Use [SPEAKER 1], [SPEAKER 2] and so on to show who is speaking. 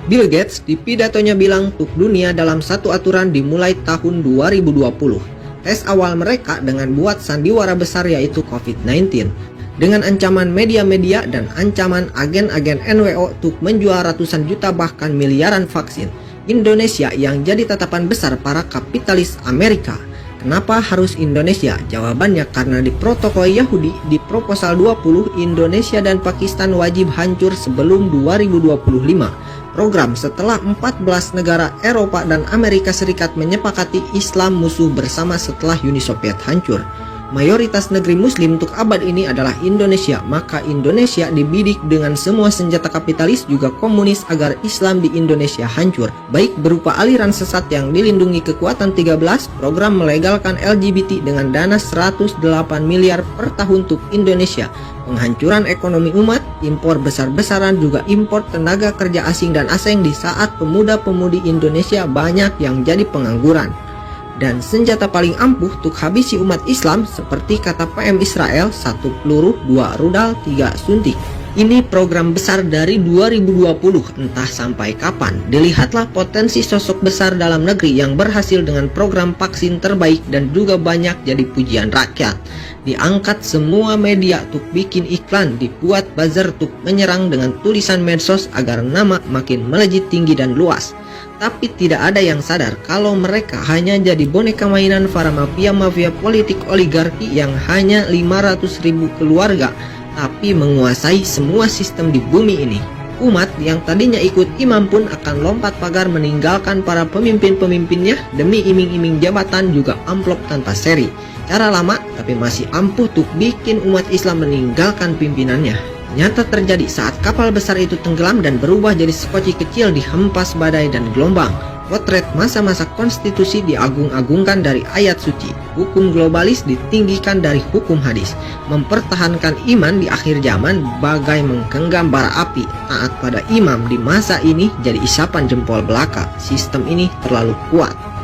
[SPEAKER 1] Bill Gates di pidatonya bilang untuk dunia dalam satu aturan dimulai tahun 2020. Tes awal mereka dengan buat sandiwara besar yaitu COVID-19. Dengan ancaman media-media dan ancaman agen-agen NWO untuk menjual ratusan juta bahkan miliaran vaksin. Indonesia yang jadi tatapan besar para kapitalis Amerika. Kenapa harus Indonesia? Jawabannya karena di protokol Yahudi di proposal 20 Indonesia dan Pakistan wajib hancur sebelum 2025. Program setelah 14 negara Eropa dan Amerika Serikat menyepakati Islam musuh bersama setelah Uni Soviet hancur. Mayoritas negeri muslim untuk abad ini adalah Indonesia, maka Indonesia dibidik dengan semua senjata kapitalis juga komunis agar Islam di Indonesia hancur. Baik berupa aliran sesat yang dilindungi kekuatan 13, program melegalkan LGBT dengan dana 108 miliar per tahun untuk Indonesia. Penghancuran ekonomi umat, impor besar-besaran juga impor tenaga kerja asing dan asing di saat pemuda-pemudi Indonesia banyak yang jadi pengangguran. Dan senjata paling ampuh untuk habisi umat Islam seperti kata PM Israel, 1 peluru, 2 rudal, 3 suntik. Ini program besar dari 2020, entah sampai kapan. Dilihatlah potensi sosok besar dalam negeri yang berhasil dengan program vaksin terbaik dan juga banyak jadi pujian rakyat. Diangkat semua media untuk bikin iklan, dibuat buzzer untuk menyerang dengan tulisan medsos agar nama makin melejit tinggi dan luas. Tapi tidak ada yang sadar kalau mereka hanya jadi boneka mainan para mafia-mafia politik oligarki yang hanya 500.000 keluarga, tapi menguasai semua sistem di bumi ini. Umat yang tadinya ikut imam pun akan lompat pagar meninggalkan para pemimpin-pemimpinnya demi iming-iming jabatan juga amplop tanpa seri. Cara lama tapi masih ampuh untuk bikin umat Islam meninggalkan pimpinannya. Nyata terjadi saat kapal besar itu tenggelam dan berubah jadi sekoci kecil dihempas badai dan gelombang. Potret masa-masa konstitusi diagung-agungkan dari ayat suci. Hukum globalis ditinggikan dari hukum hadis. Mempertahankan iman di akhir zaman bagai menggenggam bara api. Taat pada imam di masa ini jadi isapan jempol belaka. Sistem ini terlalu kuat.